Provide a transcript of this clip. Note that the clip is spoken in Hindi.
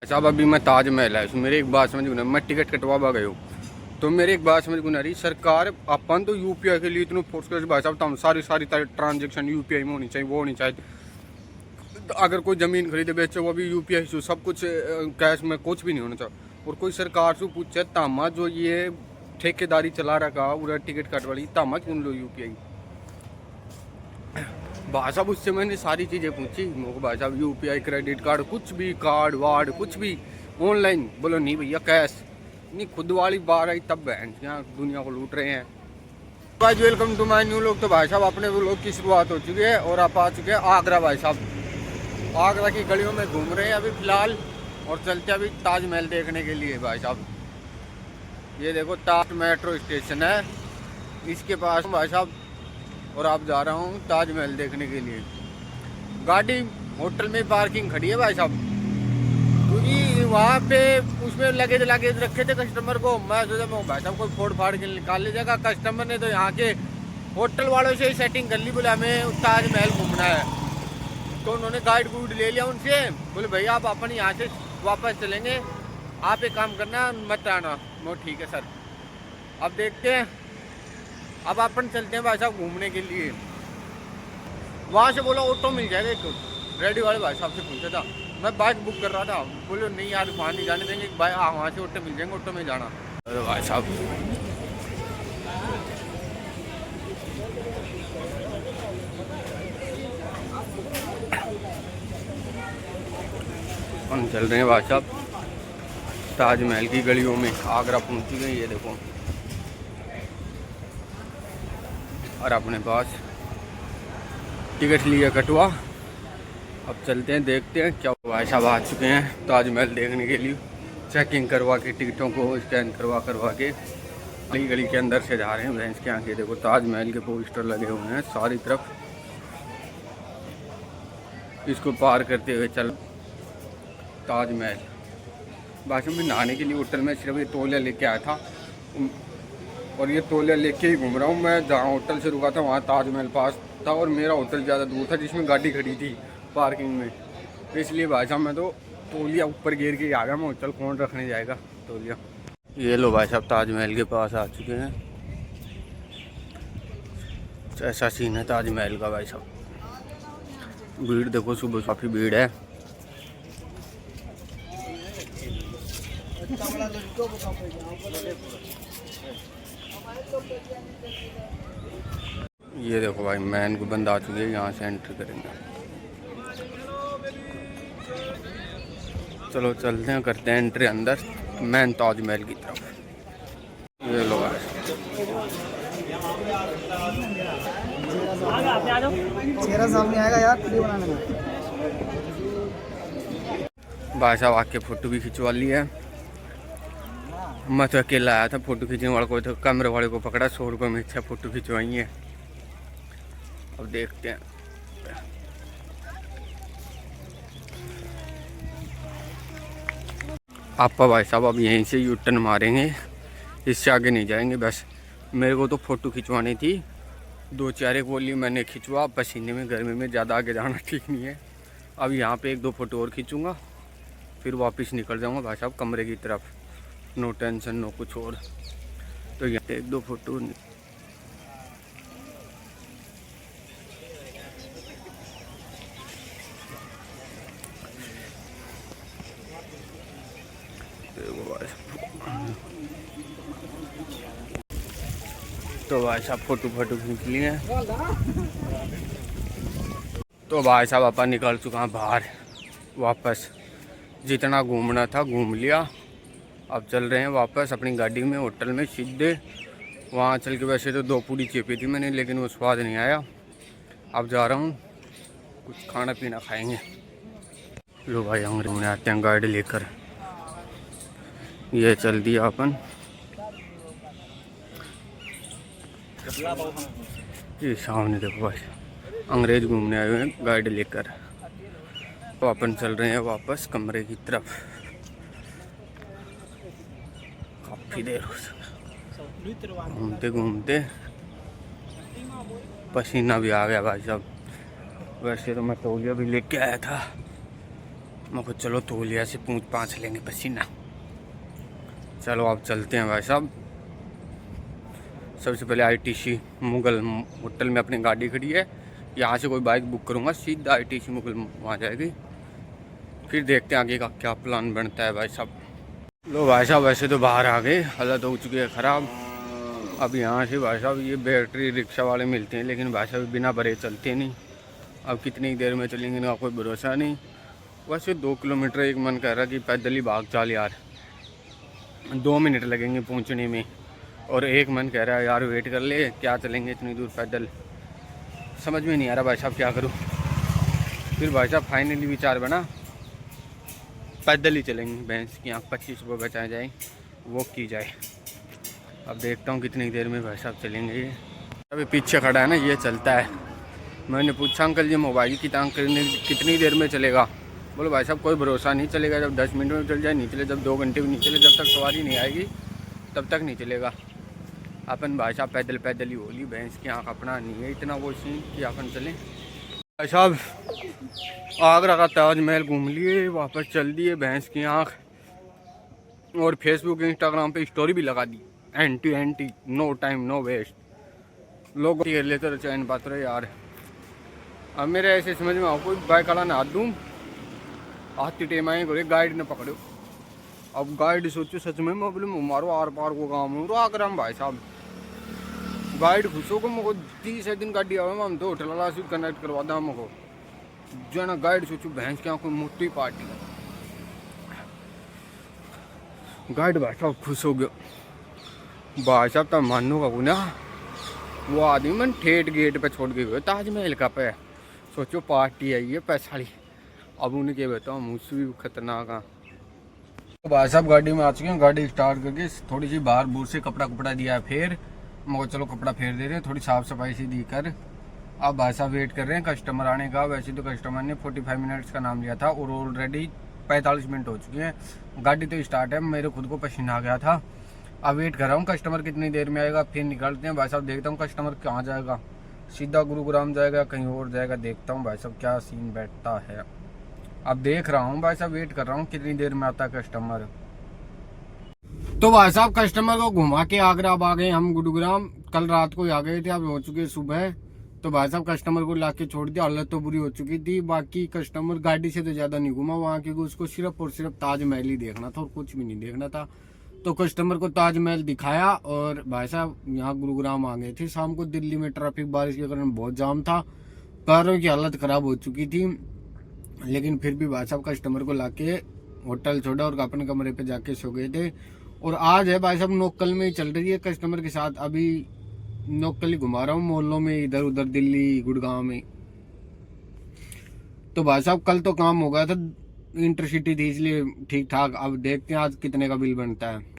साहब अभी मैं ताजमहल है, मेरे एक बात समझ में, मैं टिकट कटवा गए हो तो मेरे एक बात समझ में आ रही, सरकार अपन तो यूपीआई के लिए इतने फोर्स कर भाई साहब, तो सारी सारी ट्रांजेक्शन यूपीआई में होनी चाहिए, वो होनी चाहिए। तो अगर कोई ज़मीन खरीदे बेचे वो भी यूपीआई से, सब कुछ कैश में कुछ भी नहीं होना चाहिए। और कोई सरकार से पूछे तामा जो ये ठेकेदारी चला रखा पूरा टिकट कट वाली तामा क्यों लो यूपीआई। भाई साहब उससे मैंने सारी चीज़ें पूछी, मुझे भाई साहब यूपीआई क्रेडिट कार्ड कुछ भी कार्ड वार्ड कुछ भी ऑनलाइन, बोलो नहीं भैया कैश नहीं। खुद वाली बार आई तब बहन यहाँ दुनिया को लूट रहे हैं। भाई वेलकम टू माय न्यू लोग। तो भाई साहब अपने व्लॉग की शुरुआत हो चुकी है और आप आ चुके हैं आगरा। भाई साहब आगरा की गलियों में घूम रहे हैं अभी फिलहाल और चलते अभी ताजमहल देखने के लिए। भाई साहब ये देखो ताज मेट्रो स्टेशन है इसके पास भाई साहब, और आप जा रहा हूँ ताजमहल देखने के लिए। गाड़ी होटल में पार्किंग खड़ी है भाई साहब, क्योंकि वहाँ पे उसमें लगेज लगेज रखे थे कस्टमर को। मैं सोचा भाई साहब कोई फोड़ फाड़ के निकाल लीजिएगा। कस्टमर ने तो यहाँ के होटल वालों से ही सेटिंग कर ली, बोले हमें ताजमहल घूमना है। तो उन्होंने गाइड गुड ले लिया उनसे, बोले भैया आप अपन यहाँ से वापस चलेंगे, आप एक काम करना मत आना। वो ठीक है सर। अब देखते हैं, अब अपन चलते हैं भाई साहब घूमने के लिए। वहाँ से बोला ऑटो मिल जाएगा एक, रेडी वाले भाई साहब से पूछा था। मैं बाइक बुक कर रहा था, बोले नहीं यार वहाँ नहीं जाने देंगे भाई, वहाँ से ऑटो मिल जाएंगे, ऑटो में जाना। अरे भाई साहब हम चल रहे हैं भाई साहब ताजमहल की गलियों में। आगरा पहुँच गए ये देखो, और अपने पास टिकट लिया कटवा। अब चलते हैं देखते हैं क्या। भाई साहब आ चुके हैं ताजमहल देखने के लिए, चेकिंग करवा के टिकटों को स्कैन करवा के गली गली के अंदर से जा रहे हैं। भैंस के आगे देखो ताजमहल के पोस्टर लगे हुए हैं सारी तरफ। इसको पार करते हुए चल ताजमहल। भाई साहब मैं नहाने के लिए होटल में सिर्फ ये तौलिया लेके आया था और ये तौलिया लेके ही घूम रहा हूँ। मैं जहाँ होटल से रुका था वहाँ ताजमहल पास था और मेरा होटल ज़्यादा दूर था जिसमें गाड़ी खड़ी थी पार्किंग में, इसलिए भाई साहब मैं तो तौलिया ऊपर गिर के आ गया। मैं होटल कौन रखने जाएगा तौलिया। ये लो भाई साहब ताजमहल के पास आ चुके हैं। ऐसा सीन है ताजमहल का भाई साहब। भीड़ देखो, सुबह काफ़ी भीड़ है। ये देखो भाई मैन को बंद आ चुके हैं, यहाँ से एंटर करेंगे। चलो चलते हैं, करते हैं एंट्री अंदर मैन ताजमहल की तरफ। ये लो भाई चेहरा सामने आएगा यार वीडियो बनाने में। भाई साहब आके फ़ोटो भी खिंचवा ली है। मैं तो अकेला आया था, फ़ोटो खींचने वाले को तो कैमरे वाले को पकड़ा, 100 रुपये में अच्छा फ़ोटो खिंचवाई है। अब देखते हैं। आपा भाई साहब अब यहीं से यू टर्न मारेंगे, इससे आगे नहीं जाएंगे। बस मेरे को तो फ़ोटो खिंचवानी थी, 2-4 एक बोली मैंने खिंचवा। पसीने में गर्मी में ज़्यादा आगे जाना ठीक नहीं है। अब यहाँ पे 1-2 फ़ोटो और खींचूँगा, फिर वापस निकल जाऊँगा भाई साहब कमरे की तरफ। नो टेंशन नो कुछ और। तो यहाँ पे 1-2 फ़ोटो तो भाई साहब फ़ोटो खींच लिए हैं। तो भाई साहब अपन निकल चुका हैं बाहर वापस। जितना घूमना था घूम लिया, अब चल रहे हैं वापस अपनी गाड़ी में होटल में सीधे। वहाँ चल के वैसे तो 2 पूड़ी चेपी थी मैंने, लेकिन वो स्वाद नहीं आया। अब जा रहा हूँ कुछ खाना पीना खाएंगे। लो भाई अंग्रेज में आते हैं गाड़ी लेकर। ये चल दिया अपन, ये सामने देखो भाई अंग्रेज घूमने आए हुए हैं गाड़ी लेकर। तो अपन चल रहे हैं वापस कमरे की तरफ। काफ़ी देर हो सका घूमते घूमते पसीना भी आ गया भाई साहब। वैसे तो मैं तौलिया भी लेके आया था, मैं कुछ चलो तौलिया से पूंछ पाँच लेंगे पसीना। चलो अब चलते हैं भाई साहब। सबसे पहले ITC मुगल होटल में अपनी गाड़ी खड़ी है, यहाँ से कोई बाइक बुक करूँगा, सीधा ITC मुगल वहाँ जाएगी। फिर देखते हैं आगे का क्या प्लान बनता है भाई साहब। लो भाई साहब वैसे तो बाहर आ गए, हालत हो चुकी है ख़राब। अब यहाँ से भाई साहब ये बैटरी रिक्शा वाले मिलते हैं, लेकिन भाई साहब बिना भरे चलते नहीं। अब कितनी देर में चलेंगे इनका कोई भरोसा नहीं। वैसे 2 किलोमीटर एक मन कह रहा कि पैदल ही भाग चाल यार, 2 मिनट लगेंगे पहुँचने में। और एक मन कह रहा है यार वेट कर ले, क्या चलेंगे इतनी दूर पैदल। समझ में नहीं आ रहा भाई साहब क्या करूँ। फिर भाई साहब फाइनली विचार बना पैदल ही चलेंगे, भैंस की आँख 25 रुपये बचाए जाए, वॉक की जाए। अब देखता हूँ कितनी देर में भाई साहब चलेंगे। ये अभी पीछे खड़ा है ना, ये चलता है। मैंने पूछा अंकल जी मोबाइल की टांग कितनी देर में चलेगा। बोलो भाई साहब कोई भरोसा नहीं चलेगा, जब 10 मिनट में चल जाए नहीं चले, जब 2 घंटे में नहीं चले, जब तक सवारी नहीं आएगी तब तक नहीं चलेगा। अपन भाई साहब पैदल पैदल ही बोली, भैंस की आँख अपना नहीं है इतना वो सीन कि अपन चलें। भाई साहब आगरा का ताजमहल घूम लिए, वापस चल दिए भैंस की आँख, और फेसबुक इंस्टाग्राम पे स्टोरी भी लगा दी। Anti no time no waste. लोग लेते रहे चैन पात्र यार। अब मेरे ऐसे समझ में आओ कोई बाइक वाला ना हाथ दूँ, आती टेम आए करे गाइड ने पकड़ो। अब गाइड सोचो सच में मैं बोले मारो आर पार को काम हो आगरा में भाई साहब। गाइड खुश होगा मुझको 30 दिन गाड़ी आवे हम तो होटल वाला से कनेक्ट करवा दा मुझको जो है ना। गाइड सोचो भैंस की आँखों मोटी पार्टी, गाइड भाई साहब खुश हो गया। भाई साहब तब मानो का ना वो आदमी मन ठेठ गेट पे छोड़ के गए ताजमहल का पे। सोचो पार्टी आई है पैसाली। अब उन्हें क्या बताऊँ मुझसे भी खतरनाक। तो भाई साहब गाड़ी में आ चुके हैं, गाड़ी स्टार्ट करके थोड़ी सी बाहर बूर से कपड़ा दिया है, फिर मगर चलो कपड़ा फेर दे रहे हैं, थोड़ी साफ़ सफाई सी दी कर। अब भाई साहब वेट कर रहे हैं कस्टमर आने का। वैसे तो कस्टमर ने 45 मिनट्स का नाम लिया था और ऑलरेडी 45 मिनट हो चुके हैं। गाड़ी तो स्टार्ट है, मेरे खुद को पसीना आ गया था। अब वेट कर रहा हूँ कस्टमर कितनी देर में आएगा, फिर निकलते हैं भाई साहब। देखता हूँ कस्टमर कहाँ जाएगा, सीधा गुरुग्राम जाएगा कहीं और जाएगा, देखता हूँ भाई साहब क्या सीन बैठता है। अब देख रहा हूँ भाई साहब, वेट कर रहा हूँ कितनी देर में आता है कस्टमर। तो भाई साहब कस्टमर को घुमा के आगरा अब आ गए हम गुरुग्राम। कल रात को ही आ गए थे, अब हो चुके सुबह। तो भाई साहब कस्टमर को लाके छोड़ दिया, हालत तो बुरी हो चुकी थी। बाकी कस्टमर गाड़ी से तो ज्यादा नहीं घुमा वहाँ, क्योंकि उसको सिर्फ और सिर्फ ताजमहल ही देखना था और कुछ भी नहीं देखना था। तो कस्टमर को ताजमहल दिखाया और भाई साहब यहाँ गुरुग्राम आ गए थे। शाम को दिल्ली में ट्रैफिक बारिश के कारण बहुत जाम था, कारों की हालत खराब हो चुकी थी। लेकिन फिर भी भाई साहब कस्टमर को लाके होटल छोड़ा और अपने कमरे पे जाके सो गए थे। और आज है भाई साहब नोकल में ही चल रही है कस्टमर के साथ। अभी नोकल ही घुमा रहा हूँ मोहल्लों में, इधर उधर दिल्ली गुड़गांव में। तो भाई साहब कल तो काम हो गया था, इंटरसिटी थी इसलिए ठीक ठाक। अब देखते हैं आज कितने का बिल बनता है।